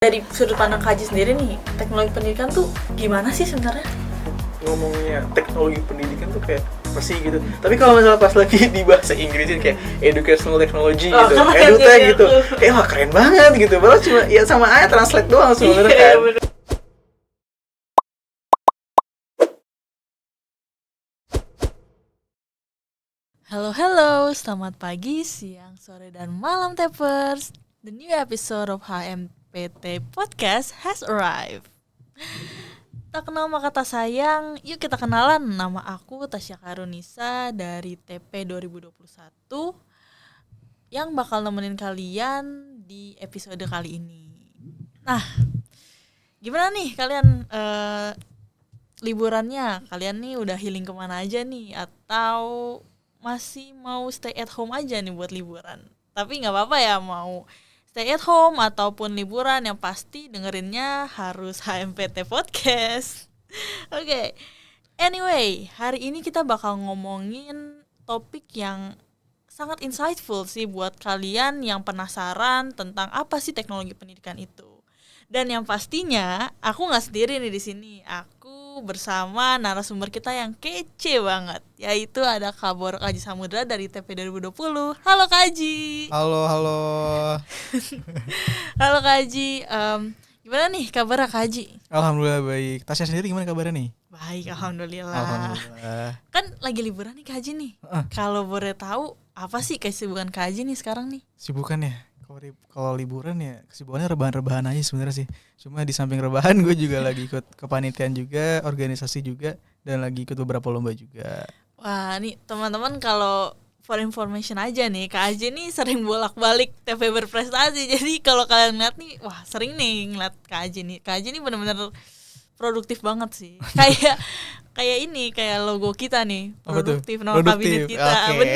Dari sudut pandang Kak Haji sendiri nih, teknologi pendidikan tuh gimana sih sebenarnya? Ngomongnya teknologi pendidikan tuh kayak apa sih gitu. Tapi kalau misalnya pas lagi di bahasa Inggrisnya kayak educational technology gitu, edutech gitu, kayak wah keren banget gitu. Padahal cuma ya sama aja translate doang sebenarnya kan. Halo, selamat pagi, siang, sore, dan malam Tapers. The new episode of HMPT Podcast has arrived. Tak kenal maka tak sayang, yuk kita kenalan. Nama aku Tasya Karunisa dari TP 2021 yang bakal nemenin kalian di episode kali ini. Nah, gimana nih kalian liburannya? Kalian nih udah healing kemana aja nih? Atau masih mau stay at home aja nih buat liburan? Tapi gak apa-apa ya mau stay at home ataupun liburan, yang pasti dengerinnya harus HMPT Podcast. Oke. Anyway, hari ini kita bakal ngomongin topik yang sangat insightful sih buat kalian yang penasaran tentang apa sih teknologi pendidikan itu. Dan yang pastinya aku nggak sendiri nih di sini. Aku bersama narasumber kita yang kece banget, yaitu ada Kak Borok Aji Samudra dari TP 2020. Halo Kak Aji. Halo. Halo Kak Aji. Gimana nih kabar Kak Aji? Alhamdulillah baik. Tasya sendiri gimana kabarnya nih? Baik, alhamdulillah. Alhamdulillah. Kan lagi liburan nih Kak Aji nih. Kalau boleh tahu apa sih kesibukan Kak Aji nih sekarang nih? Sibukan ya? Kalau liburan ya kesibukannya rebahan-rebahan aja sebenarnya sih. Cuma di samping rebahan gue juga lagi ikut kepanitiaan juga, organisasi juga, dan lagi ikut beberapa lomba juga. Wah, nih teman-teman, kalau for information aja nih, Kak Aji nih sering bolak-balik TP berprestasi. Jadi kalau kalian ngeliat nih, wah sering nih ngeliat Kak Aji nih. Kak Aji nih benar-benar produktif banget sih. kayak logo kita nih, produktif nama kabinet kita. Okay.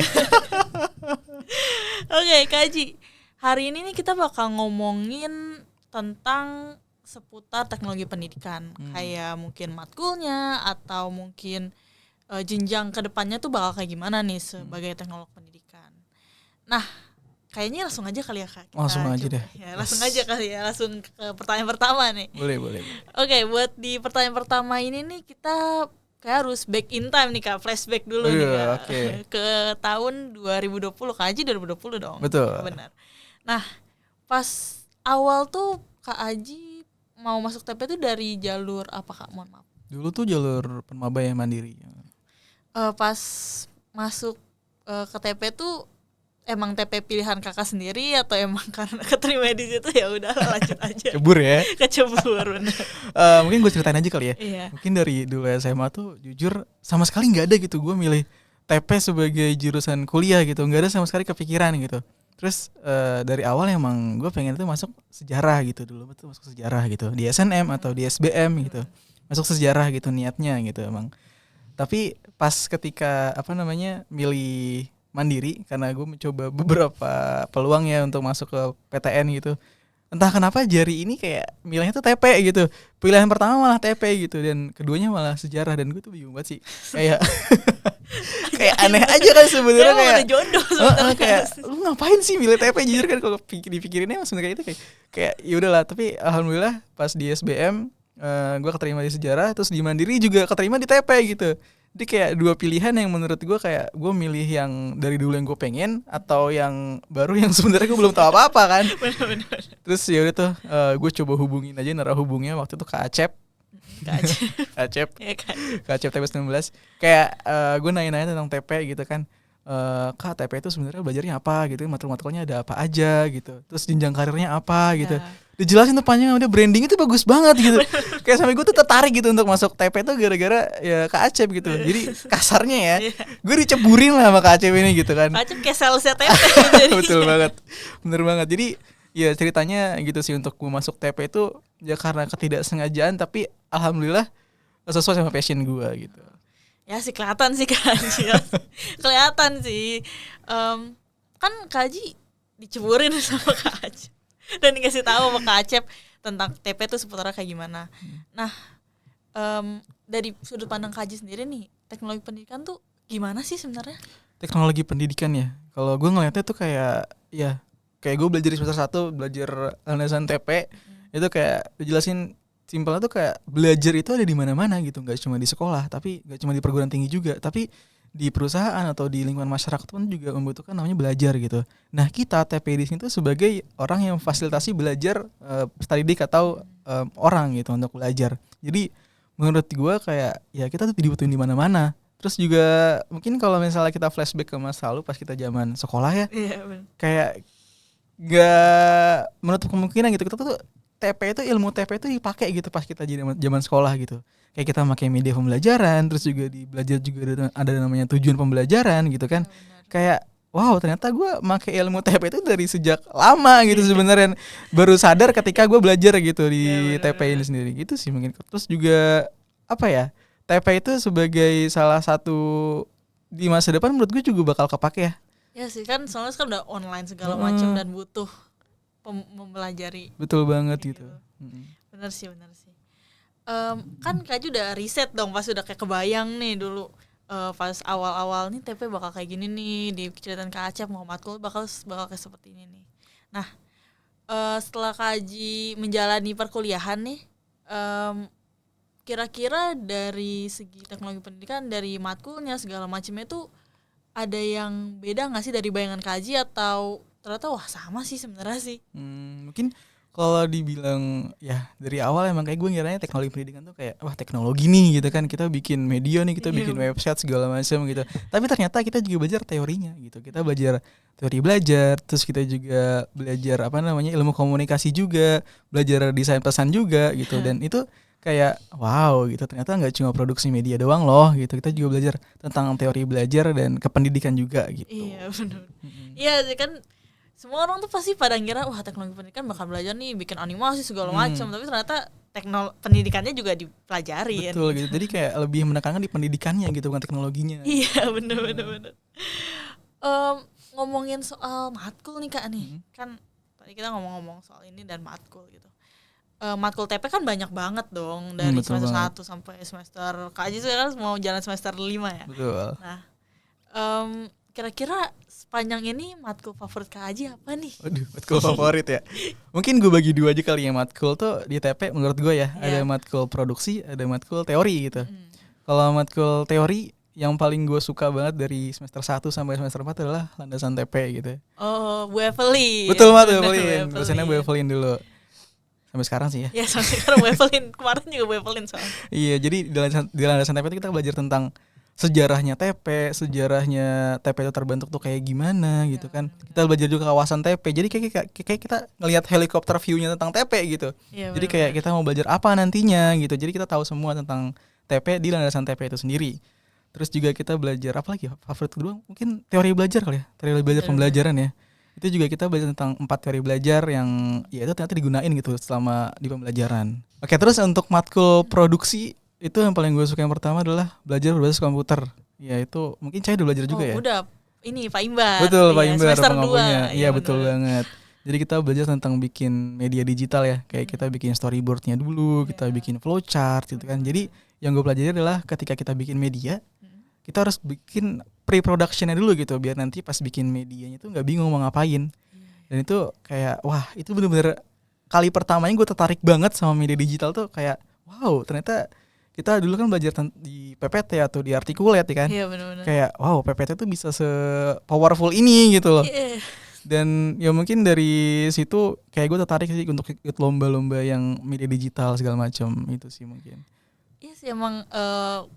Oke, Kak Aji. Hari ini nih kita bakal ngomongin tentang seputar teknologi pendidikan. Kayak mungkin matkulnya atau mungkin jenjang kedepannya tuh bakal kayak gimana nih sebagai teknolog pendidikan. Nah, kayaknya langsung aja kali ya Kak. Langsung aja deh. Ya, langsung aja kali ya, langsung ke pertanyaan pertama nih. Boleh. Oke, buat di pertanyaan pertama ini nih kita kayak harus back in time nih Kak, flashback dulu nih Kak. Okay. Ke tahun 2020, Kak Aji 2020 dong. Betul. Benar. Nah, pas awal tuh Kak Aji mau masuk TP tuh dari jalur apa Kak? Mohon maaf. Dulu tuh jalur penmaba yang mandiri. Pas masuk ke TP tuh emang TP pilihan kakak sendiri atau emang karena keterima di situ ya udah lanjut aja. Cebur ya? Kecebur bener. Mungkin gue ceritain aja kali ya. Iya. Mungkin dari dulu SMA tuh jujur sama sekali nggak ada gitu gue milih TP sebagai jurusan kuliah gitu, nggak ada sama sekali kepikiran gitu. Terus dari awal emang gue pengen tuh masuk sejarah gitu dulu, betul masuk sejarah gitu di SNM atau di SBM gitu, masuk sejarah gitu niatnya gitu emang. Tapi pas ketika milih mandiri karena gue mencoba beberapa peluang ya untuk masuk ke PTN gitu. Entah kenapa jari ini kayak milihnya tuh TP gitu. Pilihan pertama malah TP gitu dan keduanya malah sejarah, dan gue tuh bingung banget sih. Kayak aneh aja kan sebenarnya, kayak ada jodoh sebenarnya. Kayak lu ngapain sih milih TP, jujur kan kalau dipikirinnya sebenarnya itu kayak ya udahlah. Tapi alhamdulillah pas di SBM gue keterima di sejarah, terus di mandiri juga keterima di TP gitu. Jadi kayak dua pilihan yang menurut gue kayak gue milih yang dari dulu yang gue pengen atau yang baru yang sebenarnya gue belum tahu apa-apa kan. Benar. Terus ya udah tuh gue coba hubungin aja, narah hubungnya waktu itu Kak Acep. Kak Acep TP 19. Kayak gue nanya-nanya tentang TP gitu kan. Kak, TP itu sebenarnya belajarnya apa gitu, matkul-matkulnya ada apa aja gitu. Terus jenjang karirnya apa gitu. Dijelasin tuh panjang, udah brandingnya tuh bagus banget gitu. Kayak sampai gue tuh tertarik gitu untuk masuk TP tuh gara-gara ya Kak Acep gitu. Jadi kasarnya ya, gue diceburin lah sama Kak Acep ini gitu kan. Kak Acep kayak salesnya TP. Betul banget, bener banget. Jadi ya ceritanya gitu sih untuk gue masuk TP itu ya karena ketidaksengajaan, tapi alhamdulillah sesuai sama passion gue gitu. Ya sih kelihatan sih Kak Aji. Kelihatan sih. Kan Kak Aji diceburin sama Kak Acep dan dikasih tahu sama Kak Acep tentang TP itu seputarnya kayak gimana. Nah, dari sudut pandang Kak Aji sendiri nih, teknologi pendidikan tuh gimana sih sebenarnya? Teknologi pendidikan ya, kalau gue ngeliatnya tuh kayak gue belajar di semester 1 belajar landasan TP, Itu kayak dijelasin simpelnya tuh kayak belajar itu ada di mana-mana gitu, nggak cuma di sekolah, tapi nggak cuma di perguruan tinggi juga, tapi di perusahaan atau di lingkungan masyarakat pun juga membutuhkan namanya belajar gitu. Nah kita TP di sini tuh sebagai orang yang fasilitasi belajar study league atau orang gitu untuk belajar. Jadi menurut gue kayak ya kita tuh dibutuhin di mana-mana. Terus juga mungkin kalau misalnya kita flashback ke masa lalu pas kita zaman sekolah ya, kayak gak menutup kemungkinan gitu kita tuh TP itu ilmu TP itu dipakai gitu pas kita zaman sekolah gitu. Kayak kita pakai media pembelajaran, terus juga di belajar juga ada namanya tujuan pembelajaran gitu kan. Kayak wow ternyata gue pakai ilmu TP itu dari sejak lama gitu sebenarnya. Baru sadar ketika gue belajar gitu di TP ini sendiri gitu sih mungkin. Terus juga apa ya, TP itu sebagai salah satu di masa depan menurut gue juga bakal kepake ya. Ya sih kan soalnya sekarang udah online segala macam dan butuh mempelajari. Betul banget gitu. Bener sih. Kan Kak Ju udah riset dong pas udah kayak kebayang nih dulu pas awal-awal nih TP bakal kayak gini nih, diceritain Kak Acep mau matkul bakal kayak seperti ini nih. Nah setelah Kak Haji menjalani perkuliahan nih, kira-kira dari segi teknologi pendidikan, dari matkulnya segala macamnya tuh ada yang beda nggak sih dari bayangan Kak Haji atau ternyata wah sama sih sebenarnya sih? Mungkin kalau dibilang ya dari awal emang kayak gue ngiranya teknologi pendidikan tuh kayak wah teknologi nih gitu kan, kita bikin media nih, kita bikin website segala macam gitu. Tapi ternyata kita juga belajar teorinya gitu. Kita belajar teori belajar, terus kita juga belajar ilmu komunikasi juga, belajar desain pesan juga gitu. Dan itu kayak wow gitu, ternyata nggak cuma produksi media doang loh gitu. Kita juga belajar tentang teori belajar dan kependidikan juga gitu. Iya benar. Iya kan. Semua orang tuh pasti pada ngira wah teknologi pendidikan bakal belajar nih bikin animasi segala macam, tapi ternyata pendidikannya juga dipelajari. Betul gitu. Jadi kayak lebih menekankan di pendidikannya gitu, bukan teknologinya. Iya benar. Ngomongin soal matkul nih Kak nih, kan tadi kita ngomong-ngomong soal ini dan matkul gitu. Matkul TP kan banyak banget dong dari semester 1 sampai semester Kak Haji sekarang mau jalan semester 5 ya. Betul. Nah kira-kira sepanjang ini matkul favorit Kak Haji apa nih? Waduh, matkul favorit ya. Mungkin gue bagi dua aja kali ya matkul tuh di TP menurut gue ya. Ada matkul produksi, ada matkul teori gitu. Kalau matkul teori yang paling gue suka banget dari semester 1 sampai semester 4 adalah landasan TP gitu. Oh, Bu Evelyn. Betul banget Bu Evelyn. Dosennya Bu Evelyn dulu. Sampai sekarang sih ya. Ya sampai sekarang Bu Evelyn. Kemarin juga Bu Evelyn soalnya. Iya, jadi di landasan TP itu kita belajar tentang sejarahnya TP itu terbentuk tuh kayak gimana gitu kan. Kita belajar juga kawasan TP. Jadi kayak kita ngelihat helikopter view-nya tentang TP gitu. Ya, jadi kayak kita mau belajar apa nantinya gitu. Jadi kita tahu semua tentang TP di landasan TP itu sendiri. Terus juga kita belajar apa lagi? Favorit kedua mungkin teori belajar kali ya. Teori belajar pembelajaran ya. Itu juga kita belajar tentang 4 teori belajar yang ya itu ternyata digunain gitu selama di pembelajaran. Oke, terus untuk matkul produksi itu yang paling gue suka yang pertama adalah belajar berbasis komputer. Ya itu mungkin saya udah belajar juga ya. Udah ini Pak Imbar. Betul Pak Imbar semester 2. Iya betul banget. Jadi kita belajar tentang bikin media digital ya. Kayak kita bikin storyboardnya dulu, kita bikin flowchart gitu kan. Jadi yang gue pelajari adalah ketika kita bikin media, kita harus bikin pre-productionnya dulu gitu. Biar nanti pas bikin medianya tuh gak bingung mau ngapain. Dan itu kayak wah itu bener-bener kali pertamanya gue tertarik banget sama media digital tuh kayak wow ternyata kita dulu kan belajar di PPT atau di Articulate kan. Iya benar-benar. Kayak wow PPT tuh bisa se-powerful ini gitu loh. Yeah. Dan ya mungkin dari situ kayak gue tertarik sih untuk ikut lomba-lomba yang media digital segala macam itu sih mungkin. Iya sih emang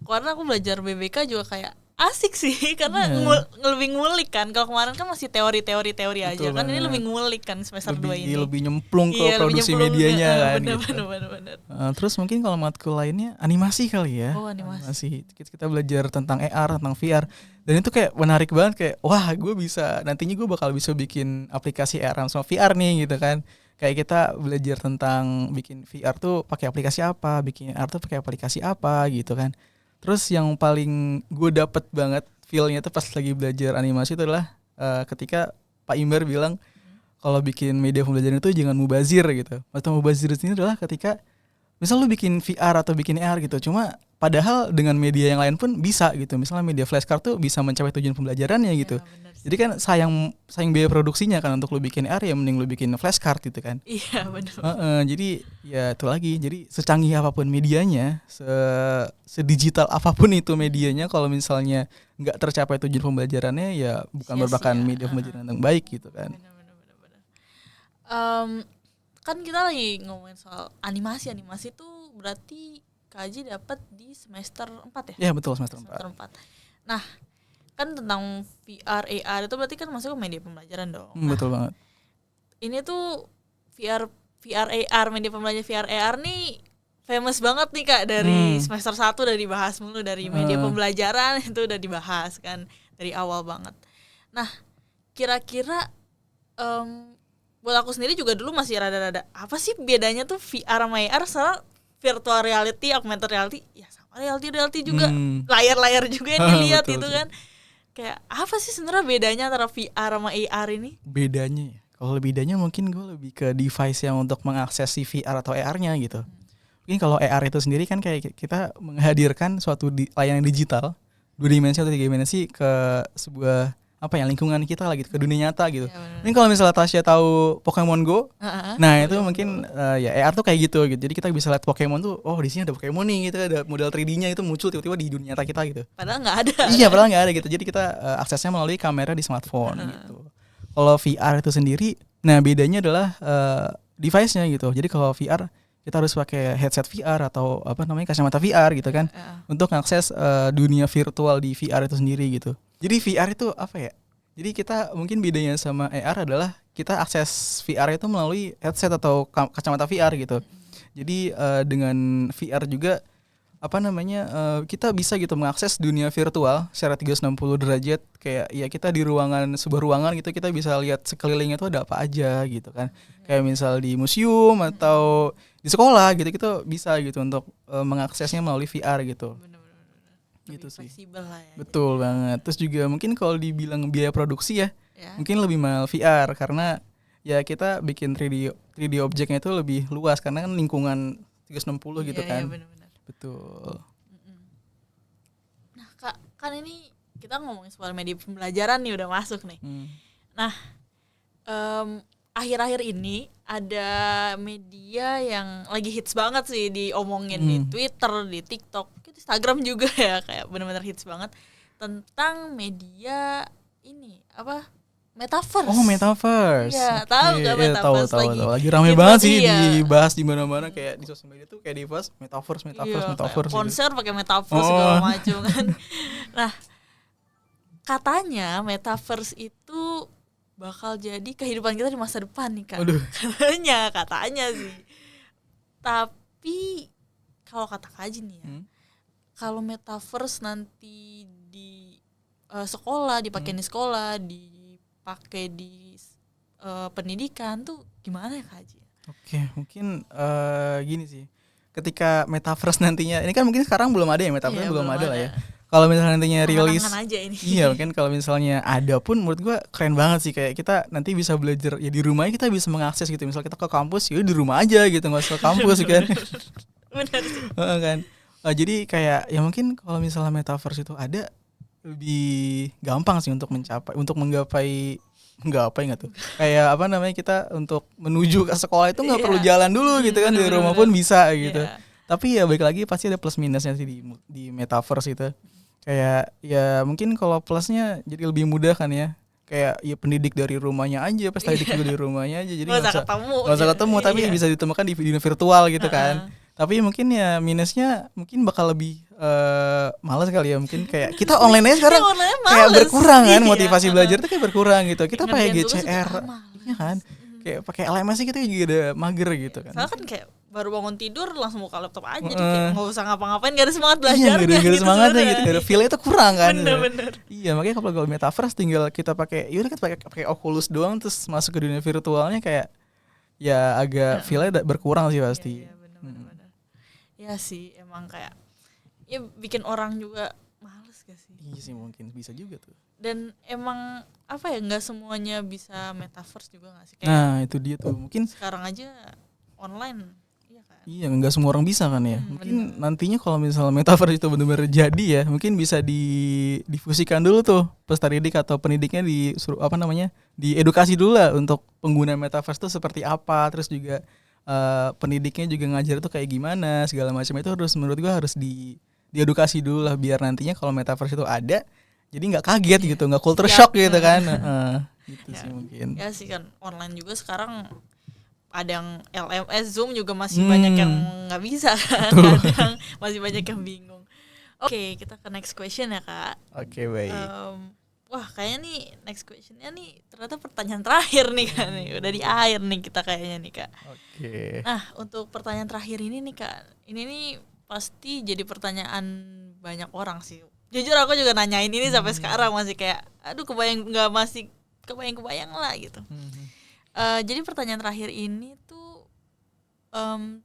karena aku belajar BBK juga kayak asik sih karena lebih ngulik kan. Kalau kemarin kan masih teori aja kan, ini lebih ngulik kan semester 2 ini. Lebih nyemplung ke produksi medianya kan. Bener. Terus mungkin kalau matkul lainnya animasi kali ya. Oh, animasi. Kita belajar tentang AR, tentang VR. Dan itu kayak menarik banget kayak wah nantinya gue bakal bisa bikin aplikasi AR sama VR nih gitu kan. Kayak kita belajar tentang bikin VR tuh pakai aplikasi apa, bikin AR tuh pakai aplikasi apa gitu kan. Terus yang paling gue dapet banget feel-nya tuh pas lagi belajar animasi itu adalah ketika Pak Imbar bilang kalau bikin media pembelajaran itu jangan mubazir gitu. Atau mubazir ini adalah ketika misal lu bikin VR atau bikin AR gitu, cuma padahal dengan media yang lain pun bisa gitu. Misalnya media flashcard tuh bisa mencapai tujuan pembelajarannya gitu. Ya, Jadi kan sayang biaya produksinya kan untuk lu bikin AR ya mending lu bikin flashcard gitu kan. Iya benar. Jadi ya itu lagi. Jadi secanggih apapun medianya, sedigital apapun itu medianya, kalau misalnya nggak tercapai tujuan pembelajarannya ya bukan merupakan media pembelajaran yang baik gitu kan. Benar. Kan kita lagi ngomongin soal animasi tuh berarti Kak Aji dapat di semester 4 ya? Ya betul, semester 4. Nah, kan tentang VR AR itu berarti kan masuk ke media pembelajaran dong. Betul banget. Ini tuh VR AR, media pembelajaran VR AR nih famous banget nih Kak, dari semester 1 udah dibahas mulu, dari media pembelajaran itu udah dibahas kan dari awal banget. Nah, kira-kira buat aku sendiri juga dulu masih rada-rada apa sih bedanya tuh VR sama AR, soalnya virtual reality, augmented reality ya sama reality juga, layar-layar juga yang dilihat itu kan. Kayak apa sih sebenarnya bedanya antara VR sama AR ini? Bedanya ya, kalau bedanya mungkin gue lebih ke device yang untuk mengakses si VR atau AR-nya gitu. Mungkin kalau AR itu sendiri kan kayak kita menghadirkan suatu layanan digital 2 dimensi atau 3 dimensi ke sebuah lingkungan kita lah gitu, ke dunia nyata gitu. Ini kalau misalnya Tasya tahu Pokemon Go, nah itu mungkin ya AR tuh kayak gitu. Jadi kita bisa lihat Pokemon tuh, oh di sini ada Pokemon nih gitu, ada model 3D-nya itu muncul tiba-tiba di dunia nyata kita gitu. Padahal nggak ada. Iya, padahal nggak ada gitu. Jadi kita aksesnya melalui kamera di smartphone gitu. Kalau VR itu sendiri, nah bedanya adalah device-nya gitu. Jadi kalau VR kita harus pakai headset VR atau kacamata VR gitu kan, untuk mengakses dunia virtual di VR itu sendiri gitu. Jadi VR itu apa ya? Jadi kita mungkin bedanya sama AR adalah kita akses VR itu melalui headset atau kacamata VR gitu. Jadi dengan VR juga kita bisa gitu mengakses dunia virtual secara 360 derajat, kayak ya kita di sebuah ruangan gitu, kita bisa lihat sekelilingnya itu ada apa aja gitu kan. Kayak misal di museum atau di sekolah gitu, kita bisa gitu untuk mengaksesnya melalui VR gitu. Gitu sih. Fleksibel lah ya. Betul banget. Terus juga mungkin kalau dibilang biaya produksi ya, mungkin lebih mahal VR karena ya kita bikin 3D objeknya itu lebih luas karena kan lingkungan 360 gitu kan. Iya, benar-benar. Betul. Nah, Kak, kan ini kita ngomongin soal media pembelajaran nih, udah masuk nih. Nah, akhir-akhir ini ada media yang lagi hits banget sih diomongin di Twitter, di TikTok, di Instagram juga ya, kayak benar-benar hits banget tentang media ini metaverse. Oh, metaverse. Ya, tahu nggak metaverse? Tahu. Lagi rame banget sih dibahas di mana-mana, kayak di sosial media tuh kayak dibahas metaverse konser gitu. Pakai metaverse segala macam kan. Nah, katanya metaverse itu bakal jadi kehidupan kita di masa depan nih Kak. Katanya sih. Tapi kalau kata Kak Aji nih ya, kalau metaverse nanti di sekolah, dipakai di sekolah, dipakai di pendidikan tuh gimana ya Kak Aji? Oke, mungkin gini sih. Ketika metaverse nantinya, ini kan mungkin sekarang belum ada ya, metaverse belum ada lah ya. Kalau misalnya nantinya rilis, iya mungkin kalau misalnya ada pun menurut gua keren banget sih, kayak kita nanti bisa belajar ya di rumah, kita bisa mengakses gitu. Misal kita ke kampus, ya di rumah aja gitu, nggak usah ke kampus kan. Benar sih. Kan. Jadi kayak ya mungkin kalau misalnya metaverse itu ada, lebih gampang sih untuk menggapai nggak tuh. Kayak kita untuk menuju ke sekolah itu nggak perlu jalan dulu gitu kan, di rumah pun bisa gitu. Tapi ya balik lagi pasti ada plus minusnya sih di metaverse itu. Kayak ya mungkin kalau plusnya jadi lebih mudah kan ya. Kayak ya pendidik dari rumahnya aja, pas didik juga di rumahnya aja, jadi nggak usah ketemu, tapi bisa ditemukan di dunia virtual gitu kan. Tapi mungkin ya minusnya mungkin bakal lebih malas kali ya, mungkin kayak kita online aja sekarang kayak berkurang kan, motivasi belajar tuh kayak berkurang gitu. Kita pakai GCR ya kan, kayak pakai LMS kita juga ada mager gitu kan. Soalnya kan kayak baru bangun tidur langsung buka laptop aja, kayak nggak usah ngapa-ngapain, gak ada semangat belajarnya. Gak ada semangatnya gitu, gak ada feel-nya itu kurang kan. Bener. Iya, makanya kalau metaverse tinggal kita pakai, yaudah kita pakai Oculus doang terus masuk ke dunia virtualnya, kayak ya agak feel-nya berkurang sih pasti. Iya, bener. Ya sih, emang kayak ya bikin orang juga males gak sih? Iya sih, mungkin bisa juga tuh. Dan emang nggak semuanya bisa metaverse juga nggak sih? Kayak nah itu dia tuh, mungkin sekarang aja online, iya kan? Iya, nggak semua orang bisa kan ya. Mungkin nantinya kalau misalnya metaverse itu benar-benar jadi ya, mungkin bisa difusikan dulu tuh peserta didik atau pendidiknya disuruh diedukasi dulu lah untuk pengguna metaverse itu seperti apa, terus juga pendidiknya juga ngajar tuh kayak gimana, segala macam itu harus menurut gua harus diedukasi dulu lah biar nantinya kalau metaverse itu ada, jadi nggak kaget gitu, nggak culture shock gitu kan. Gitu sih mungkin. Ya sih kan online juga sekarang ada yang LMS Zoom juga masih banyak yang nggak bisa kan, kadang masih banyak yang bingung. Oke, kita ke next question ya Kak. Oke, baik. Wah kayaknya nih next questionnya nih ternyata pertanyaan terakhir nih Kak, nih udah di akhir nih kita kayaknya nih Kak. Oke. Nah untuk pertanyaan terakhir ini nih Kak, ini nih pasti jadi pertanyaan banyak orang sih. Jujur aku juga nanyain ini sampai sekarang masih kayak aduh kebayang lah gitu. Jadi pertanyaan terakhir ini tuh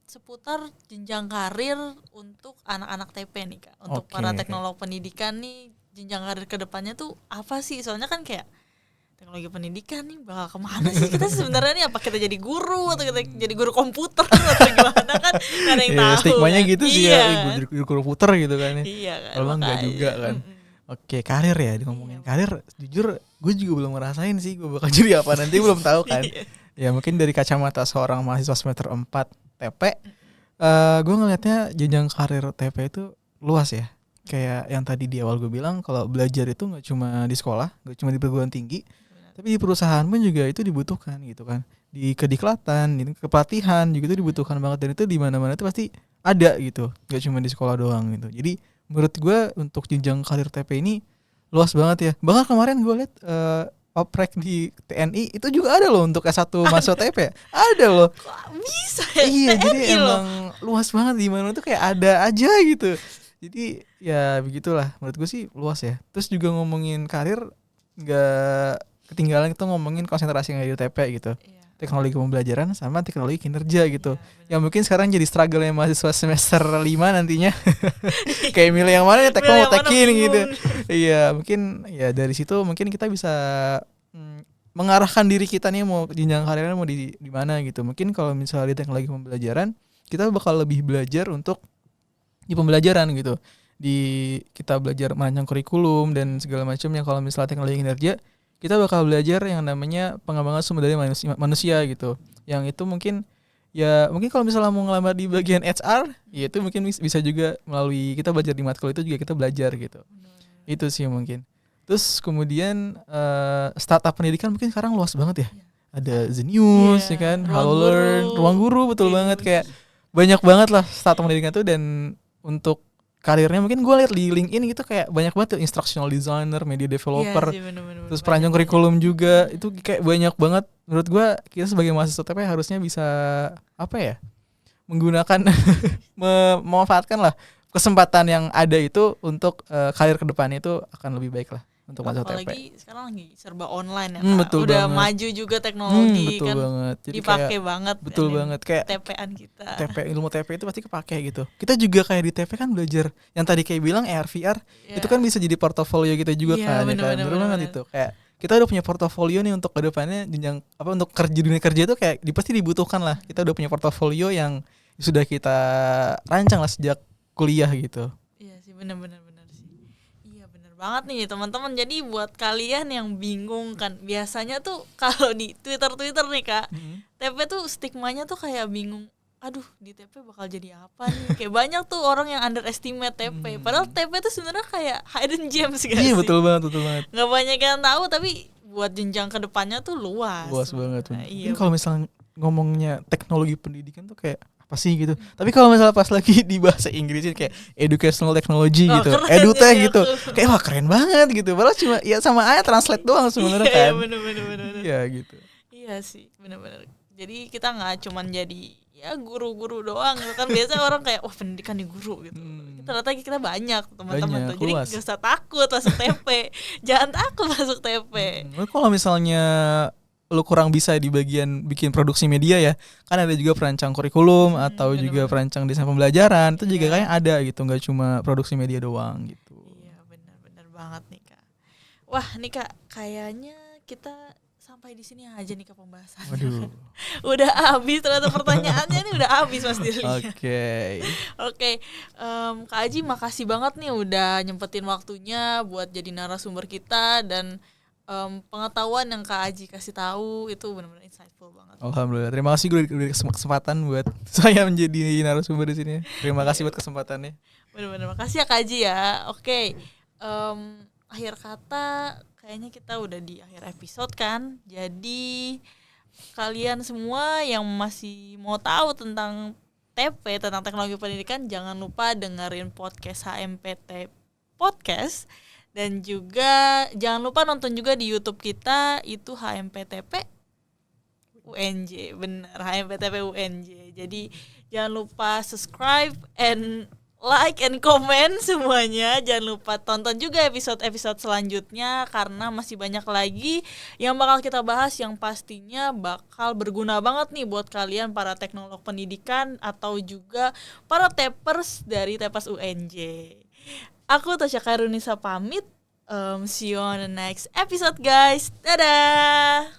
seputar jenjang karir untuk anak-anak TP nih Kak. Untuk para teknolog pendidikan nih, jenjang karir ke depannya tuh apa sih? Soalnya kan kayak teknologi pendidikan nih bakal kemana sih kita sebenarnya nih? Apa kita jadi guru atau kita jadi guru komputer atau gimana kan? Gak ada yang tahu. Stigmanya kan? gitu sih ya, guru komputer gitu kan ya. Iya kan. Kalau enggak juga kan. Oke, karir ya, ngomongin karir, jujur gue juga belum ngerasain sih gue bakal jadi apa nanti, belum tahu kan. Ya mungkin dari kacamata seorang mahasiswa semester 4 TP, gue ngelihatnya jenjang karir TP itu luas ya. Kayak yang tadi di awal gue bilang, kalau belajar itu nggak cuma di sekolah, nggak cuma di perguruan tinggi, tapi di perusahaan pun juga itu dibutuhkan gitu kan. Di kediklatan, di kepelatihan juga itu dibutuhkan banget, dan itu di mana-mana itu pasti ada gitu, nggak cuma di sekolah doang gitu. Jadi menurut gue untuk jenjang karir TP ini luas banget ya. Bahkan kemarin gue lihat oprek di TNI itu juga ada loh untuk S1 masuk TP. Ada loh. Kok bisa ya? Iya, TNI jadi loh. emang luas banget, di mana tuh kayak ada aja gitu. Jadi ya begitulah, menurut gue sih luas ya. Terus juga ngomongin karir nggak ketinggalan kita ngomongin konsentrasi yang ada di TP gitu. Teknologi pembelajaran sama teknologi kinerja gitu. Yang mungkin sekarang jadi struggle-nya mahasiswa semester 5 nantinya. Kayak milih yang mana ya, tekno mau tekin gitu. Iya, mungkin ya dari situ mungkin kita bisa mengarahkan diri kita nih mau jenjang karirnya mau di mana gitu. Mungkin kalau misalnya di teknologi pembelajaran, kita bakal lebih belajar untuk di pembelajaran gitu. Kita belajar merancang kurikulum dan segala macamnya. Kalau misalnya teknologi kinerja, kita bakal belajar yang namanya pengembangan sumber daya manusia gitu. Yang itu mungkin kalau misalnya mau ngelamar di bagian HR, ya itu mungkin bisa juga melalui kita belajar di matkul itu juga kita belajar gitu. Itu sih mungkin. Terus kemudian startup pendidikan mungkin sekarang luas banget ya. Ada Zenius ya kan, Halo Learn, Ruang Guru, betul banget, kayak banyak banget lah startup pendidikan tuh. Dan untuk karirnya mungkin gue lihat di LinkedIn gitu kayak banyak banget tuh, instructional designer, media developer, bener, terus perancang kurikulum juga. Itu kayak banyak banget. Menurut gue kita sebagai mahasiswa TP harusnya bisa menggunakan memanfaatkan lah kesempatan yang ada itu untuk karir kedepannya itu akan lebih baik lah untuk mahasiswa TP. Apalagi sekarang lagi serba online ya Kak. Betul udah banget. maju juga teknologi Betul kan. banget. Jadi dipakai kayak, banget. Betul banget, kayak TP-an kita. ilmu TP itu pasti kepake gitu. Kita juga kayak di TP kan belajar yang tadi kayak bilang AR VR, itu kan bisa jadi portofolio kita juga kan. Bener banget itu. Kayak kita udah punya portofolio nih untuk kedepannya, jenjang untuk dunia kerja itu kayak pasti dibutuhkan lah. Kita udah punya portofolio yang sudah kita rancang lah sejak kuliah gitu. Iya sih, benar sih. Iya benar banget nih teman-teman. Jadi buat kalian yang bingung kan, biasanya tuh kalau di Twitter nih Kak, TP tuh stigmanya tuh kayak bingung. Aduh, di TP bakal jadi apa nih? Kayak banyak tuh orang yang underestimate TP. Padahal TP tuh sebenarnya kayak hidden gems gak sih? Iya, betul banget. Nggak banyak yang tahu, tapi buat jenjang kedepannya tuh luas. Luas banget. Iya, kalau misalnya ngomongnya teknologi pendidikan tuh kayak apa sih gitu. Tapi kalau misalnya pas lagi di bahasa Inggrisnya kayak educational technology gitu, edutech gitu, kayak wah keren banget gitu. Padahal cuma ya sama aja translate doang sebenarnya kan. Iya bener. Iya gitu. Iya sih, bener. Jadi kita nggak cuman jadi ya guru-guru doang gitu kan. Biasanya orang kayak wah pendidikan di guru gitu. Ternyata kita banyak teman-teman tuh. Jadi gak usah takut masuk TP. Jangan takut masuk TP. Kalau misalnya lu kurang bisa di bagian bikin produksi media ya, kan ada juga perancang kurikulum atau juga perancang desain pembelajaran, itu juga kayak ada gitu, nggak cuma produksi media doang gitu. Iya benar banget nih Kak. Wah nih Kak, kayaknya kita sampai di sini aja nih ke pembahasan. Waduh. Udah habis ternyata pertanyaannya nih udah habis Mas Dirli. Oke, Kak Aji makasih banget nih udah nyempetin waktunya buat jadi narasumber kita, dan pengetahuan yang Kak Aji kasih tahu itu benar-benar insightful banget. Alhamdulillah. Terima kasih gue udah kesempatan buat saya menjadi narasumber di sini. Terima kasih buat kesempatannya. Benar-benar makasih ya Kak Aji ya. Oke. Akhir kata kayaknya kita udah di akhir episode kan. Jadi kalian semua yang masih mau tahu tentang TP, tentang teknologi pendidikan, jangan lupa dengerin podcast HMPT Podcast, dan juga jangan lupa nonton juga di YouTube kita, itu HMPTP UNJ. Bener, HMPTP UNJ. Jadi jangan lupa subscribe and like and comment semuanya. Jangan lupa tonton juga episode-episode selanjutnya, karena masih banyak lagi yang bakal kita bahas yang pastinya bakal berguna banget nih buat kalian para teknolog pendidikan atau juga para tapers dari Tapas UNJ. Aku Tasya Kairunisa pamit. See you on the next episode guys. Dadah.